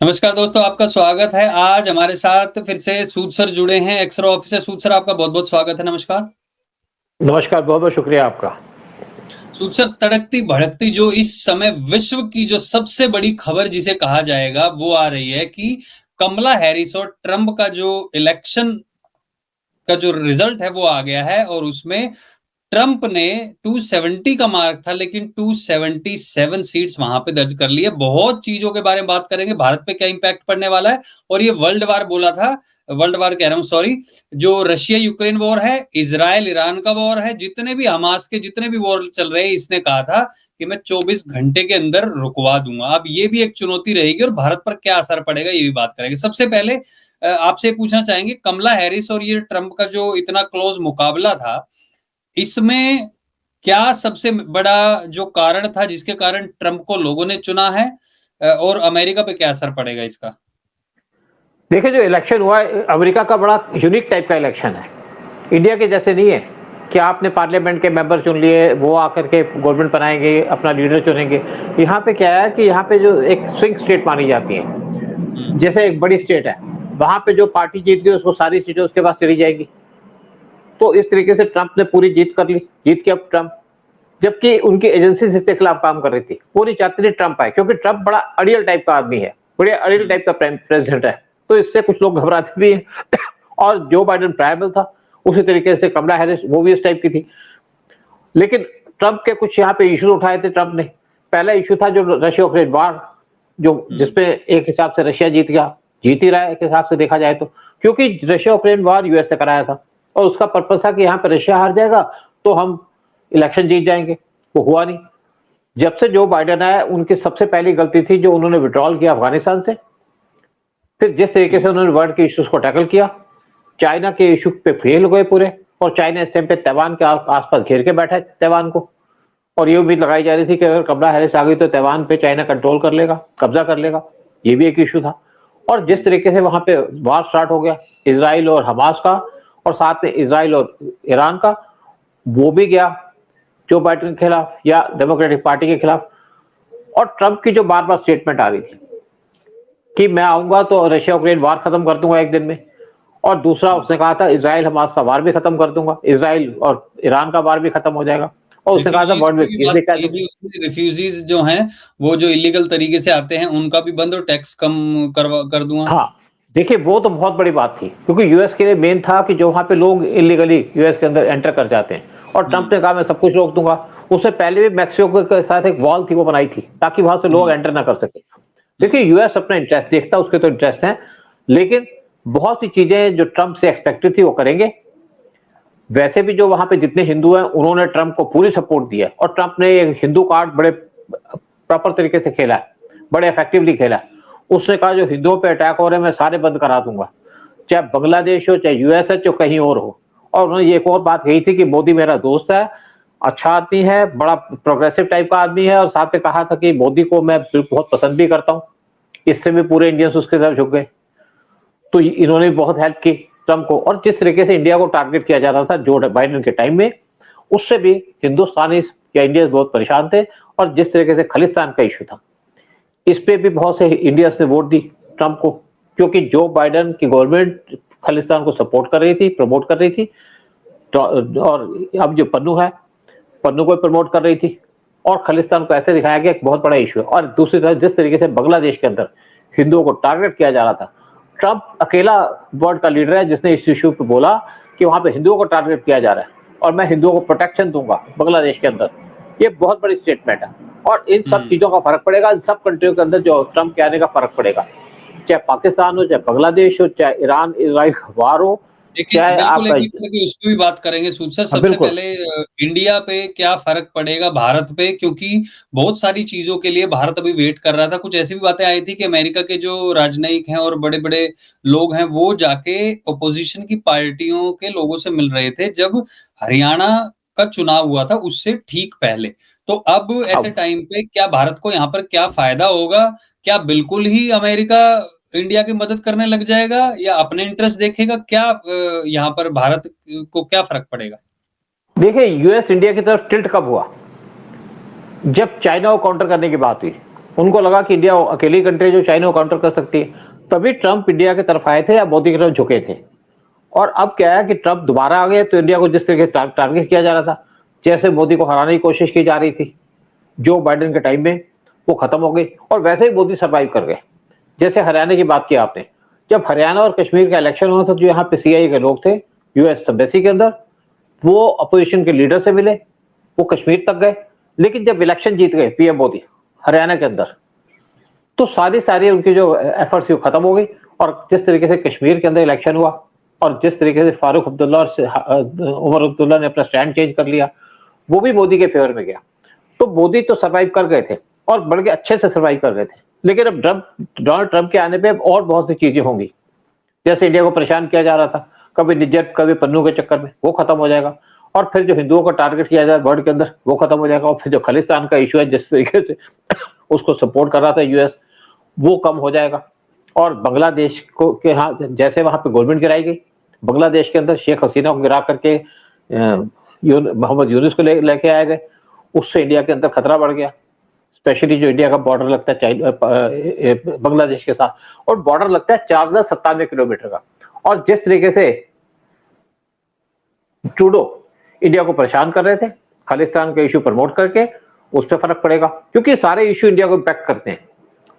नमस्कार दोस्तों, आपका स्वागत है। आज हमारे साथ फिर से सूद सर जुड़े हैं, एक्स-रे ऑफिसर सूद सर, आपका बहुत-बहुत स्वागत है। नमस्कार। नमस्कार, बहुत-बहुत शुक्रिया आपका। सूद सर, तड़कती-भड़कती जो इस समय विश्व की जो सबसे बड़ी खबर जिसे कहा जाएगा, वो आ रही है कि कमला हैरिस और ट्रंप का जो इलेक्शन का जो रिजल्ट है वो आ गया है और उसमें ट्रंप ने 270 का मार्क था, लेकिन 277 सीट्स वहां पे दर्ज कर ली है। बहुत चीजों के बारे में बात करेंगे, भारत पे क्या इंपैक्ट पड़ने वाला है, और ये वर्ल्ड वार बोला था, वर्ल्ड वार कह रहा हूं, सॉरी, जो रशिया यूक्रेन वॉर है, इजराइल ईरान का वॉर है, जितने भी हमास के जितने भी वॉर चल रहे हैं, इसने कहा था कि मैं 24 घंटे के अंदर रुकवा दूंगा। अब ये भी एक चुनौती रहेगी और भारत पर क्या असर पड़ेगा, ये भी बात करेंगे। सबसे पहले आपसे पूछना चाहेंगे, कमला हैरिस और ये ट्रंप का जो इतना क्लोज मुकाबला था, इसमें क्या सबसे बड़ा जो कारण था जिसके कारण ट्रंप को लोगों ने चुना है, और अमेरिका पे क्या असर पड़ेगा इसका? देखिए, जो इलेक्शन हुआ है, अमेरिका का बड़ा यूनिक टाइप का इलेक्शन है। इंडिया के जैसे नहीं है कि आपने पार्लियामेंट के मेंबर चुन लिए, वो आकर के गवर्नमेंट बनाएंगे, अपना लीडर चुनेंगे। यहाँ पे क्या है कि यहाँ पे जो एक स्विंग स्टेट मानी जाती है, जैसे एक बड़ी स्टेट है, वहां पे जो पार्टी जीत गई उसको सारी सीटें उसके पास चली जाएगी। तो इस तरीके से ट्रंप ने पूरी जीत कर ली, जीत के अब ट्रंप, जबकि उनकी एजेंसी इसके खिलाफ काम कर रही थी, वो नहीं चाहती थी ट्रंप आए, क्योंकि ट्रंप बड़ा अड़ियल टाइप का आदमी है, बड़े अड़ियल टाइप का प्रेसिडेंट है, तो इससे कुछ लोग घबराते भी हैं। और जो बाइडेन ट्रायबल था, उसी तरीके से कमला हैरिस वो भी इस टाइप की थी। लेकिन ट्रंप के कुछ यहाँ पे इश्यूज उठाए थे ट्रंप ने। पहला इशू था जो रशिया यूक्रेन वार, जो जिसपे एक हिसाब से रशिया जीत गया, जीत ही रहा है एक हिसाब से देखा जाए तो, क्योंकि रशिया यूक्रेन वार यूएस से कराया था और उसका पर्पस था कि यहाँ पे रशिया हार जाएगा तो हम इलेक्शन जीत जाएंगे। वो हुआ नहीं। जब से जो बाइडेन आया, उनकी सबसे पहली गलती थी जो उन्होंने विड्रॉल किया अफगानिस्तान से। फिर जिस तरीके से उन्होंने वर्ल्ड के इश्यूज को टैकल किया, चाइना के इशू पे फेल हो गए पूरे, और चाइना इस टाइम पे ताइवान के आसपास घेर के बैठा है ताइवान को। और ये उम्मीद लगाई जा रही थी कि अगर कमला हैरिस आ गई तो ताइवान पे चाइना कंट्रोल कर लेगा, कब्जा कर लेगा। ये भी एक इशू था। और जिस तरीके से वहां पे वार स्टार्ट हो गया इसराइल और हमास का, और साथ में इसराइल और ईरान का, वो भी गया जो बाइडेन के खिलाफ या डेमोक्रेटिक पार्टी के खिलाफ। और ट्रंप की जो बार बार स्टेटमेंट आ रही थी कि मैं आऊंगा तो रशिया यूक्रेन वार खत्म कर दूंगा एक दिन में, और दूसरा उसने कहा था इसराइल हमास का वार भी खत्म कर दूंगा, इसराइल और ईरान का वार भी खत्म हो जाएगा, और उसने कहा था वर्ल्ड में रिफ्यूजीज की पीस बात भी कर की दूंगा। थी उसने, रिफ्यूजीज जो हैं वो जो इलीगल तरीके से आते हैं उनका भी बंद और टैक्स कम कर दूंगा। हाँ, देखिए वो तो बहुत बड़ी बात थी, क्योंकि यूएस के लिए मेन था कि जो वहां पे लोग इलीगली यूएस के अंदर एंटर कर जाते हैं, और ट्रंप ने कहा मैं सब कुछ रोक दूंगा। उससे पहले भी मैक्सिको के साथ एक वॉल थी, वो बनाई थी ताकि वहां से लोग एंटर ना कर सके। देखिए यूएस अपना इंटरेस्ट देखता है, उसके तो इंटरेस्ट है, लेकिन बहुत सी चीजें जो ट्रंप से एक्सपेक्टेड थी वो करेंगे। वैसे भी जो वहां पे जितने हिंदू हैं उन्होंने ट्रंप को पूरी सपोर्ट दिया, और ट्रंप ने एक हिंदू कार्ड बड़े प्रॉपर तरीके से खेला है, बड़े इफेक्टिवली खेला है। उसने कहा जो हिंदुओं पे अटैक हो रहे हैं मैं सारे बंद करा दूंगा, चाहे बांग्लादेश हो, चाहे यूएस है, चाहे कहीं और हो। और उन्होंने एक और बात कही थी कि मोदी मेरा दोस्त है, अच्छा आदमी है, बड़ा प्रोग्रेसिव टाइप का आदमी है, और साथ में कहा था कि मोदी को मैं बहुत पसंद भी करता हूँ। इससे भी पूरे इंडियंस उसके तरफ झुक गए। तो इन्होंने भी बहुत हेल्प की ट्रंप को। और जिस तरीके से इंडिया को टारगेट किया जा रहा था जो बाइडेन के टाइम में, उससे भी हिंदुस्तानी या इंडियंस बहुत परेशान थे। और जिस तरीके से खालिस्तान का इशू था, इस पे भी बहुत से इंडियंस ने वोट दी ट्रंप को, क्योंकि जो बाइडेन की गवर्नमेंट खालिस्तान को सपोर्ट कर रही थी, प्रमोट कर रही थी। तो और अब जो पन्नू है, पन्नू को प्रमोट कर रही थी, और खालिस्तान को ऐसे दिखाया गया एक बहुत बड़ा इशू है। और दूसरी तरफ जिस तरीके से बांग्लादेश के अंदर हिंदुओं को टारगेट किया जा रहा था, ट्रंप अकेला वर्ल्ड का लीडर है जिसने इस इशू पे बोला कि वहां पे हिंदुओं को टारगेट किया जा रहा है और मैं हिंदुओं को प्रोटेक्शन दूंगा बांग्लादेश के अंदर। ये बहुत बड़ी स्टेटमेंट है, और इन सब चीजों का फर्क पड़ेगा, इन सब कंट्रियों के अंदर जो ट्रंप के आने का फर्क पड़ेगा, चाहे पाकिस्तान हो, चाहे बांग्लादेश हो, चाहे ईरान इसराइल वार हो, देखिए, चाहे बिल्कुल आपका। एक एक करके उस पे भी बात करेंगे सूद सर। हाँ सबसे बिल्कुल। पहले इंडिया पे क्या फ़र्क पड़ेगा, भारत पे? क्योंकि बहुत सारी चीज़ों के लिए भारत अभी वेट कर रहा था। कुछ ऐसी भी बातें आई थी कि अमेरिका के जो राजनयिक हैं और बड़े-बड़े लोग हैं, वो जाके ऑपोज़िशन की पार्टियों के लोगों से मिल रहे थे, जब हरियाणा का चुनाव हुआ था, उससे ठीक पहले। तो अब ऐसे हाँ, टाइम पे क्या भारत को यहाँ पर क्या फ़ायदा होगा? क्या बिल्कुल ही अमेरिका इंडिया की मदद करने लग जाएगा या अपने इंटरेस्ट देखेगा? क्या यहाँ पर भारत को क्या फ़र्क पड़ेगा? देखिए यूएस इंडिया की तरफ टिल्ट कब हुआ, जब चाइना को काउंटर करने की बात हुई। उनको लगा कि इंडिया अकेली कंट्री जो चाइना को काउंटर कर सकती है, तभी ट्रंप इंडिया की तरफ आए थे या मोदी की तरफ झुके थे। और अब क्या है कि ट्रंप दोबारा आ गए, तो इंडिया को जिस तरीके से टारगेट किया जा रहा था, जैसे मोदी को हराने की कोशिश की जा रही थी जो बाइडेन के टाइम में, वो खत्म हो गई और वैसे ही मोदी सर्वाइव कर गए। जैसे हरियाणा की बात की आपने, जब हरियाणा और कश्मीर का इलेक्शन हुआ था, तो यहाँ पे सीआईए के लोग थे यूएस एम्बेसी के अंदर, वो अपोजिशन के लीडर से मिले, वो कश्मीर तक गए, लेकिन जब इलेक्शन जीत गए पीएम मोदी हरियाणा के अंदर, तो सारी उनकी जो एफर्ट्स वो खत्म हो गई। और जिस तरीके से कश्मीर के अंदर इलेक्शन हुआ और जिस तरीके से फारूक अब्दुल्ला और उमर अब्दुल्ला ने अपना स्टैंड चेंज कर लिया, वो भी मोदी के फेवर में गया। तो मोदी तो सर्वाइव कर गए थे और बड़ के अच्छे से सर्वाइव कर गए थे, लेकिन अब डोनाल्ड ट्रंप के आने पे और बहुत सी चीजें होंगी। जैसे इंडिया को परेशान किया जा रहा था, कभी निज्जर कभी पन्नू के चक्कर में, वो खत्म हो जाएगा। और फिर जो हिंदुओं को टारगेट किया जाए वर्ल्ड के अंदर, वो खत्म हो जाएगा। और फिर जो खालिस्तान का इशू है, जिस तरीके से उसको सपोर्ट कर रहा था यूएस, वो कम हो जाएगा। और बांग्लादेश को के हाँ, जैसे वहां पे गवर्नमेंट गिराई गई, बांग्लादेश के अंदर शेख हसीना को गिरा करके मोहम्मद यूनुस को लेके आए गए, उससे इंडिया के अंदर खतरा बढ़ गया। स्पेशली जो इंडिया का बॉर्डर लगता है बांग्लादेश के साथ, और बॉर्डर लगता है 4097 किलोमीटर का। और जिस तरीके से ट्रूडो इंडिया को परेशान कर रहे थे खालिस्तान के इशू प्रमोट करके, उस पर फर्क पड़ेगा, क्योंकि सारे इशू इंडिया को इम्पैक्ट करते हैं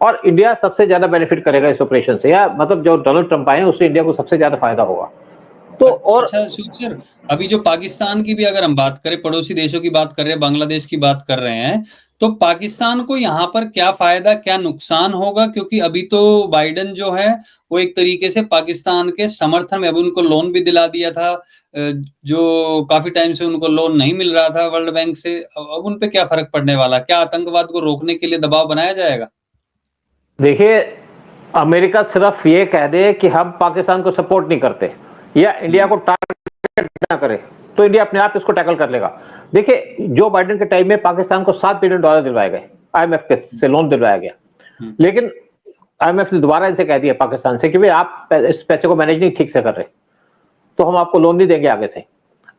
और इंडिया सबसे ज्यादा बेनिफिट करेगा इस ऑपरेशन से। या मतलब जो डोनाल्ड ट्रंप आए हैं, उससे इंडिया को सबसे ज्यादा फायदा होगा। तो और अच्छा सर, अभी जो पाकिस्तान की भी अगर हम बात करें, पड़ोसी देशों की बात कर रहे हैं, बांग्लादेश की बात कर रहे हैं, तो पाकिस्तान को यहाँ पर क्या फायदा क्या नुकसान होगा? क्योंकि अभी तो बाइडेन जो है वो एक तरीके से पाकिस्तान के समर्थन में, अभी उनको लोन भी दिला दिया था, जो काफी टाइम से उनको लोन नहीं मिल रहा था वर्ल्ड बैंक से। अब उन पे क्या फर्क पड़ने वाला? क्या आतंकवाद को रोकने के लिए दबाव बनाया जाएगा? देखिए, अमेरिका सिर्फ ये कह दे कि हम पाकिस्तान को सपोर्ट नहीं करते या इंडिया को टारगेट ना करे, तो इंडिया अपने आप इसको टैकल कर लेगा। देखिए, जो बाइडेन के टाइम में पाकिस्तान को $7 बिलियन दिलवाए गए, आईएमएफ से लोन दिलवाया गया, लेकिन आईएमएफ ने दोबारा इनसे कह दिया पाकिस्तान से कि भाई आप इस पैसे को मैनेज नहीं ठीक से कर रहे, तो हम आपको लोन नहीं देंगे आगे से।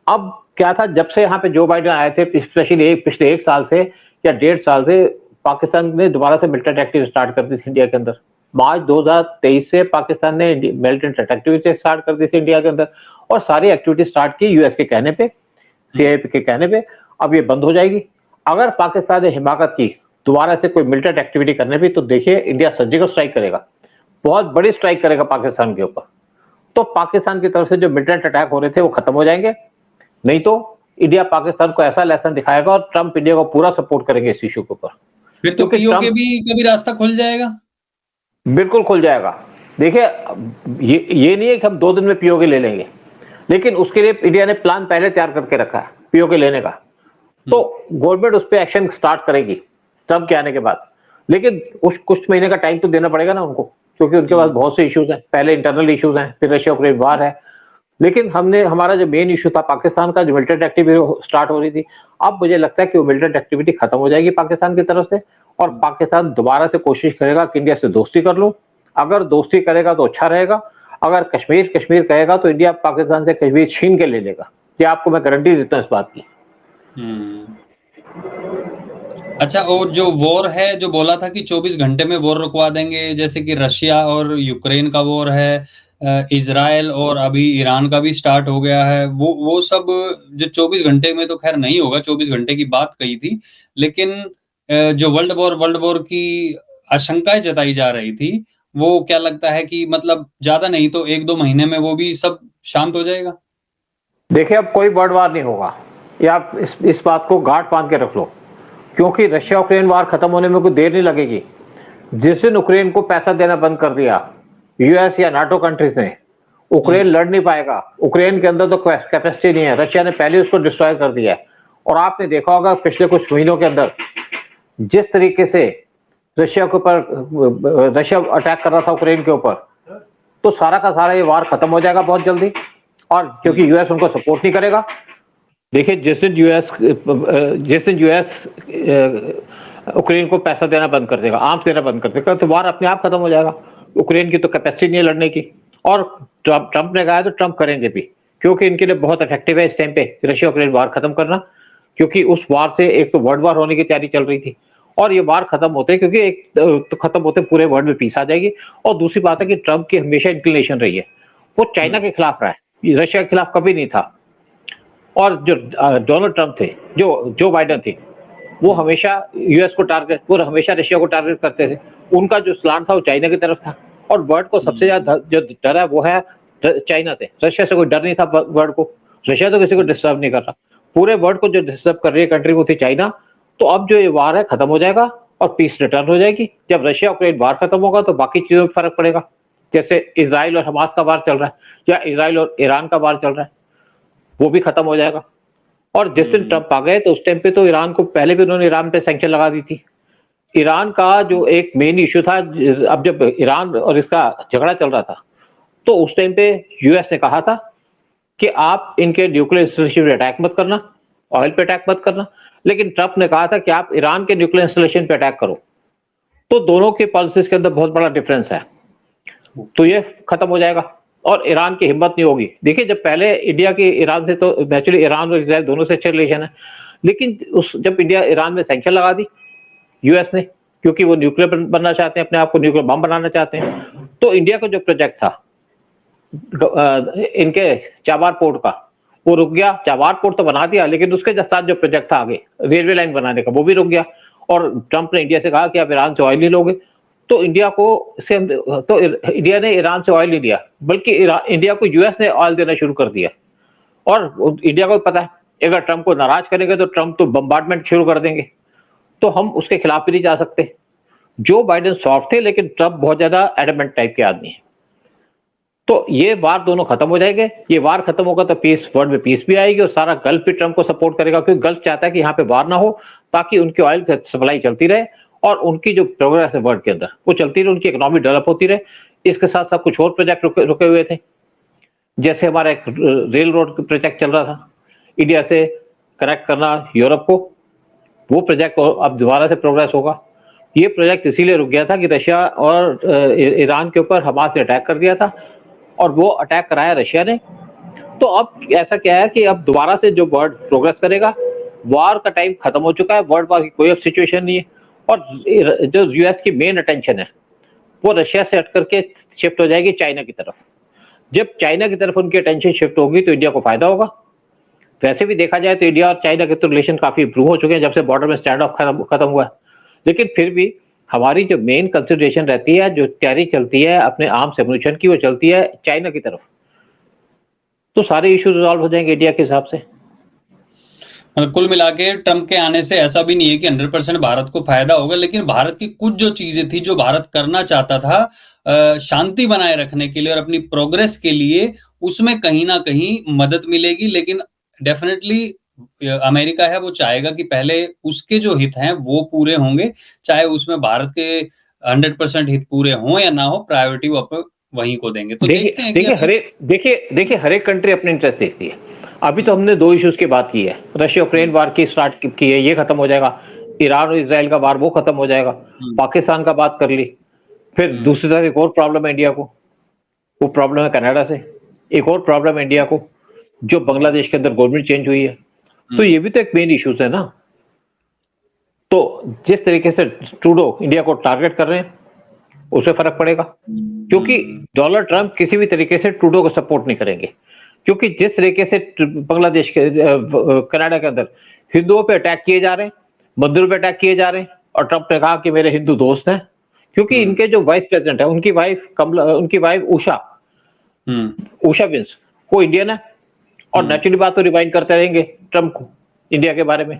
अब क्या था, जब से यहाँ पे जो बाइडेन आए थे, स्पेशली पिछले 1 साल से या 1.5 साल से, पाकिस्तान ने दोबारा से मिलिटेंट एक्टिविटी स्टार्ट कर दी थी इंडिया के अंदर। मार्च 2023 से पाकिस्तान ने मिलिटेंट एक्टिविटी स्टार्ट कर दी थी इंडिया के अंदर, और सारी एक्टिविटी स्टार्ट की यूएस के कहने पे, सीआईए के कहने पे। अब ये बंद हो जाएगी। अगर पाकिस्तान ने हिमाकत की दोबारा से कोई मिलिटेंट एक्टिविटी करने पे, तो देखिए इंडिया सर्जिकल स्ट्राइक करेगा, बहुत बड़ी स्ट्राइक करेगा पाकिस्तान के ऊपर। तो पाकिस्तान की तरफ से जो मिलिटेंट अटैक हो रहे थे वो खत्म हो जाएंगे, नहीं तो इंडिया पाकिस्तान को ऐसा लेसन दिखाएगा और ट्रंप इंडिया को पूरा सपोर्ट करेंगे इस इशू के ऊपर। फिर तो पीओके भी कभी रास्ता खुल जाएगा। बिल्कुल खुल जाएगा। देखिए, ये नहीं है कि हम 2 दिन में पीओके ले लेंगे, लेकिन उसके लिए इंडिया ने प्लान पहले तैयार करके रखा है पीओके लेने का। तो गवर्नमेंट उस पर एक्शन स्टार्ट करेगी ट्रंप के आने के बाद, लेकिन कुछ महीने का टाइम तो देना पड़ेगा ना उनको, क्योंकि उनके पास बहुत से इश्यूज हैं। पहले इंटरनल इश्यूज हैं, फिर रशिया यूक्रेन वार है। लेकिन हमारा जो मेन इशू था पाकिस्तान का, जो मिलिटेंट एक्टिविटी स्टार्ट हो रही थी, अब मुझे लगता है कि वो मिलिटेंट एक्टिविटी खत्म हो जाएगी पाकिस्तान की तरफ से, और पाकिस्तान दोबारा से कोशिश करेगा कि इंडिया से दोस्ती कर लो। अगर दोस्ती करेगा तो अच्छा रहेगा, अगर कश्मीर कहेगा तो इंडिया पाकिस्तान से कश्मीर छीन के ले लेगा। ये आपको मैं गारंटी देता हूँ इस बात की। अच्छा, और जो वॉर है, जो बोला था कि 24 घंटे में वॉर रुकवा देंगे, जैसे कि रशिया और यूक्रेन का वॉर है, इजराइल और अभी ईरान का भी स्टार्ट हो गया है, वो सब जो 24 घंटे में तो खैर नहीं होगा, 24 घंटे की बात कही थी, लेकिन जो वर्ल्ड वॉर की आशंकाएं जताई जा रही थी, वो क्या लगता है कि मतलब ज्यादा नहीं तो 1-2 महीने में वो भी सब शांत हो जाएगा? देखिए, अब कोई वर्ल्ड वार नहीं होगा, ये आप इस बात को गांठ बांध के रख लो, क्योंकि रशिया यूक्रेन वार खत्म होने में कोई देर नहीं लगेगी। जिस दिन यूक्रेन को पैसा देना बंद कर दिया यूएस या नाटो कंट्रीज ने, यूक्रेन लड़ नहीं पाएगा। यूक्रेन के अंदर तो कैपेसिटी नहीं है, रशिया ने पहले उसको डिस्ट्रॉय कर दिया है। और आपने देखा होगा पिछले कुछ महीनों के अंदर जिस तरीके से रशिया अटैक कर रहा था यूक्रेन के ऊपर, तो सारा का सारा ये वार खत्म हो जाएगा बहुत जल्दी, और क्योंकि यूएस उनको सपोर्ट नहीं करेगा। देखिए, जिस दिन यूएस यूक्रेन को पैसा देना बंद कर देगा, आर्म्स देना बंद कर देगा, तो वार अपने आप खत्म हो जाएगा। यूक्रेन की तो कैपेसिटी नहीं है लड़ने की, और ट्रंप ने कहा है तो ट्रंप करेंगे भी, क्योंकि इनके लिए बहुत इफेक्टिव है इस टाइम पे रशिया यूक्रेन वार खत्म करना। क्योंकि उस वार से एक तो वर्ल्ड वार होने की तैयारी चल रही थी, और ये वार खत्म होते हैं, क्योंकि एक तो खत्म होते पूरे वर्ल्ड में पीस आ जाएगी। और दूसरी बात है कि ट्रंप की हमेशा इंक्लिनेशन रही है, वो चाइना के खिलाफ रहा है, रशिया के खिलाफ कभी नहीं था। और जो डोनाल्ड ट्रंप थे, जो बाइडेन थे, वो हमेशा यूएस को टारगेट, वो हमेशा रशिया को टारगेट करते थे। उनका जो स्लान था वो चाइना की तरफ था। और वर्ल्ड को सबसे ज्यादा जो डर है वो है चाइना से। रशिया से कोई डर नहीं था वर्ल्ड को। रशिया तो किसी को डिस्टर्ब नहीं कर रहा। पूरे वर्ल्ड को जो डिस्टर्ब कर रही है कंट्री वो थी चाइना। तो अब जो ये वार है खत्म हो जाएगा और पीस रिटर्न हो जाएगी। जब रशिया यूक्रेन वार खत्म होगा तो बाकी चीजों में फर्क पड़ेगा, जैसे इसराइल और हमास का वार चल रहा है या इसराइल और ईरान का वार चल रहा है, वो भी खत्म हो जाएगा। और जिस दिन ट्रंप आ गए तो उस टाइम पे तो ईरान को, पहले भी उन्होंने ईरान पे सैंक्शन लगा दी थी। ईरान का जो एक मेन इश्यू था, अब जब ईरान और इसका झगड़ा चल रहा था तो उस टाइम पे यूएस ने कहा था कि आप इनके न्यूक्लियर इंस्टॉलेशन पे अटैक मत करना, ऑयल पे अटैक मत करना। लेकिन ट्रंप ने कहा था कि आप ईरान के न्यूक्लियर इंस्टॉलेशन पे अटैक करो। तो दोनों के पॉलिसीज के अंदर बहुत बड़ा डिफरेंस है। तो ये खत्म हो जाएगा और ईरान की हिम्मत नहीं होगी। देखिए, जब पहले इंडिया की ईरान से, तो नेचुरली ईरान और इजराइल दोनों से अच्छे रिलेशन है, लेकिन जब इंडिया ईरान में सैंक्शन लगा दी यूएस ने, क्योंकि वो न्यूक्लियर बनना चाहते हैं, अपने आप को न्यूक्लियर बम बनाना चाहते हैं, तो इंडिया का जो प्रोजेक्ट था इनके चाबार पोर्ट का, वो रुक गया। चाबार पोर्ट तो बना दिया, लेकिन उसके साथ जो प्रोजेक्ट था आगे रेलवे लाइन बनाने का, वो भी रुक गया। और ट्रंप ने इंडिया से कहा कि आप ईरान से ऑयल नहीं लोगे। तो इंडिया ने ईरान से ऑयल नहीं लिया, बल्कि इंडिया को यूएस ने ऑयल देना शुरू कर दिया। और इंडिया को पता है अगर ट्रंप को नाराज करेंगे तो ट्रंप तो बम्बार्डमेंट शुरू कर देंगे, तो हम उसके खिलाफ भी नहीं जा सकते। जो बाइडेन सॉफ्ट थे, लेकिन ट्रंप बहुत ज्यादा एडमेंट टाइप के आदमी है। तो ये वार दोनों खत्म हो जाएंगे। ये वार खत्म होगा तो पीस, वर्ल्ड में पीस भी आएगी और सारा गल्फ भी ट्रंप को सपोर्ट करेगा, क्योंकि गल्फ चाहता है कि यहाँ पे वार ना हो, ताकि उनकी ऑयल सप्लाई चलती रहे और उनकी जो प्रोग्रेस है वर्ल्ड के अंदर वो चलती रहे, उनकी इकोनॉमी डेवलप होती रहे। इसके साथ साथ कुछ और प्रोजेक्ट रुके हुए थे, जैसे हमारा एक रेल रोड प्रोजेक्ट चल रहा था इंडिया से कनेक्ट करना यूरोप को, वो प्रोजेक्ट अब दोबारा से प्रोग्रेस होगा। ये प्रोजेक्ट इसीलिए रुक गया था कि रशिया और ईरान के ऊपर हमास ने अटैक कर दिया था और वो अटैक कराया रशिया ने। तो अब ऐसा क्या है कि अब दोबारा से जो वर्ल्ड प्रोग्रेस करेगा, वार का टाइम खत्म हो चुका है, वर्ल्ड वार की कोई अब सिचुएशन नहीं है। और जो यूएस की मेन अटेंशन है वो रशिया से हट करके शिफ्ट हो जाएगी चाइना की तरफ। जब चाइना की तरफ उनकी अटेंशन शिफ्ट होगी तो इंडिया को फायदा होगा। वैसे भी देखा जाए तो इंडिया और चाइना के तो रिलेशन काफी इंप्रूव हो चुके हैं जब से बॉर्डर में स्टैंड ऑफ खत्म हुआ है। लेकिन फिर भी हमारी जो मेन कंसिडरेशन रहती है, जो तैयारी चलती है अपने आर्म्स एम्यूनिशन की, वो चलती है चाइना की तरफ। तो सारे इश्यूज रिजॉल्व हो जाएंगे इंडिया के हिसाब से। कुल मिला के ट्रंप के आने से ऐसा भी नहीं है कि 100% भारत को फायदा होगा, लेकिन भारत की कुछ जो चीजें थी जो भारत करना चाहता था शांति बनाए रखने के लिए और अपनी प्रोग्रेस के लिए, उसमें कहीं ना कहीं मदद मिलेगी। लेकिन डेफिनेटली अमेरिका है, वो चाहेगा कि पहले उसके जो हित हैं वो पूरे होंगे, चाहे उसमें भारत के 100% हित पूरे हों या ना हो, प्रायोरिटी वो वहीं को देंगे। तो देखते हैं देखिए हर एक कंट्री अपने इंटरेस्ट देखती है। अभी तो हमने 2 इश्यूज की बात की है, रशिया यूक्रेन वार की स्टार्ट की है, ये खत्म हो जाएगा। ईरान और इजराइल का वार वो खत्म हो जाएगा। पाकिस्तान का बात कर ली। फिर दूसरी तरफ एक और प्रॉब्लम है इंडिया को, वो प्रॉब्लम है कनाडा से। एक और प्रॉब्लम है इंडिया को, जो बांग्लादेश के अंदर गवर्नमेंट चेंज हुई है। तो ये भी तो एक मेन इश्यूज है ना। तो जिस तरीके से ट्रूडो इंडिया को टारगेट कर रहे हैं उससे फर्क पड़ेगा, क्योंकि डोनाल्ड ट्रंप किसी भी तरीके से ट्रूडो को सपोर्ट नहीं करेंगे। क्योंकि जिस तरीके से बांग्लादेश के कनाडा के अंदर हिंदुओं पे अटैक किए जा रहे हैं, मंदिरों पे अटैक किए जा रहे हैं, और ट्रंप ने कहा कि मेरे हिंदू दोस्त हैं, क्योंकि इनके जो वाइस प्रेसिडेंट है, उनकी वाइफ उषा विंस, वो इंडियन है। और नेचुरली बात तो रिवाइंड करते रहेंगे ट्रंप को इंडिया के बारे में,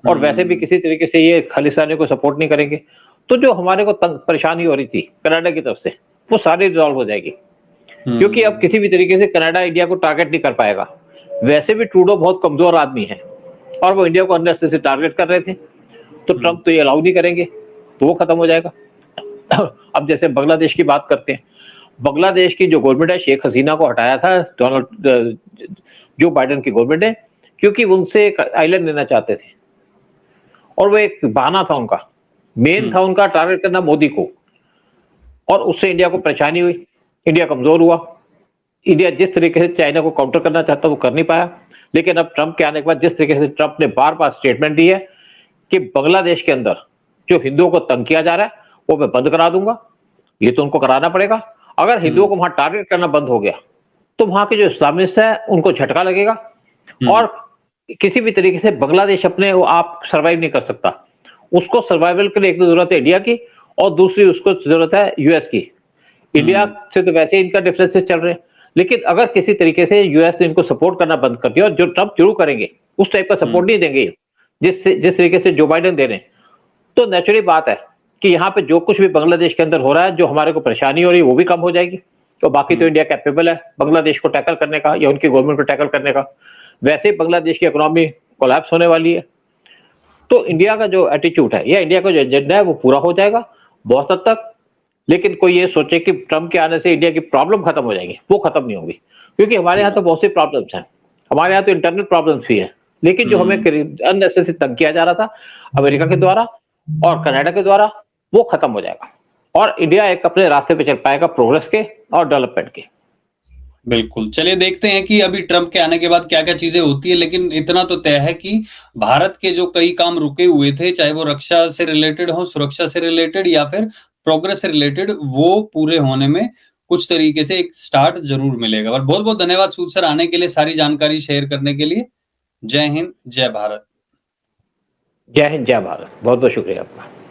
और वैसे भी किसी तरीके से ये खालिस्तानियों को सपोर्ट नहीं करेंगे। तो जो हमारे को परेशानी हो रही थी कनाडा की तरफ से, वो सारी रिजॉल्व हो जाएगी, क्योंकि अब किसी भी तरीके से कनाडा इंडिया को टारगेट नहीं कर पाएगा। वैसे भी ट्रूडो बहुत कमजोर आदमी है और वो इंडिया को अंदर से टारगेट कर रहे थे, तो ट्रंप तो ये अलाउ नहीं करेंगे, तो वो खत्म हो जाएगा। अब जैसे बांग्लादेश की बात करते हैं, बांग्लादेश की जो गवर्नमेंट है, शेख हसीना को हटाया था जो बाइडेन की गवर्नमेंट है, क्योंकि उनसे एक आइलैंड लेना चाहते थे, और वो एक बहाना था उनका, मेन था उनका टारगेट करना मोदी को, और उससे इंडिया को परेशानी हुई, इंडिया कमजोर हुआ। इंडिया जिस तरीके से चाइना को काउंटर करना चाहता वो कर नहीं पाया। लेकिन अब ट्रंप के आने के बाद जिस तरीके से ट्रंप ने बार बार स्टेटमेंट दी है कि बांग्लादेश के अंदर जो हिंदुओं को तंग किया जा रहा है वो मैं बंद करा दूंगा, ये तो उनको कराना पड़ेगा। अगर हिंदुओं को वहां टारगेट करना बंद हो गया तो वहां के जो इस्लामिस्ट है उनको झटका लगेगा और किसी भी तरीके से बांग्लादेश अपने आप सर्वाइव नहीं कर सकता। उसको सर्वाइवल के लिए एक तो जरूरत है इंडिया की और दूसरी उसको जरूरत है यूएस की। इंडिया से तो वैसे इनका डिफरेंसेस चल रहे हैं, लेकिन अगर किसी तरीके से यूएस ने इनको सपोर्ट करना बंद कर दिया और जो ट्रंप जरूर करेंगे उस टाइप का सपोर्ट नहीं देंगे जिस तरीके से जो बाइडेन दे रहे हैं, तो नेचुरली बात है कि यहाँ पे जो कुछ भी बांग्लादेश के अंदर हो रहा है, जो हमारे को परेशानी हो रही है वो भी कम हो जाएगी। तो बाकी तो इंडिया कैपेबल है बांग्लादेश को टैकल करने का या उनकी गवर्नमेंट को टैकल करने का। वैसे ही बांग्लादेश की इकोनॉमी कोलैप्स होने वाली है, तो इंडिया का जो एटीट्यूड है या इंडिया का जो एजेंडा है वो पूरा हो जाएगा बहुत हद तक। लेकिन कोई ये सोचे कि ट्रंप के आने से इंडिया की प्रॉब्लम खत्म हो जाएगी, वो खत्म नहीं होगी, क्योंकि हमारे यहाँ तो बहुत सी प्रॉब्लम्स हैं। हमारे यहाँ तो इंटरनल प्रॉब्लम्स भी है, लेकिन जो हमें अननेसेसरी तंग किया जा रहा था अमेरिका के द्वारा और कनाडा के द्वारा, वो खत्म हो जाएगा और इंडिया एक अपने रास्ते पे चल पाएगा प्रोग्रेस के और डेवलपमेंट के। बिल्कुल, चलिए देखते हैं कि अभी ट्रंप के आने के बाद क्या क्या चीजें होती है, लेकिन इतना तो तय है कि भारत के जो कई काम रुके हुए थे, चाहे वो रक्षा से रिलेटेड हो, सुरक्षा से रिलेटेड या फिर प्रोग्रेस से रिलेटेड, वो पूरे होने में कुछ तरीके से एक स्टार्ट जरूर मिलेगा। और बहुत बहुत धन्यवाद सूद सर आने के लिए, सारी जानकारी शेयर करने के लिए। जय हिंद, जय भारत। जय हिंद, जय भारत। बहुत बहुत शुक्रिया आपका।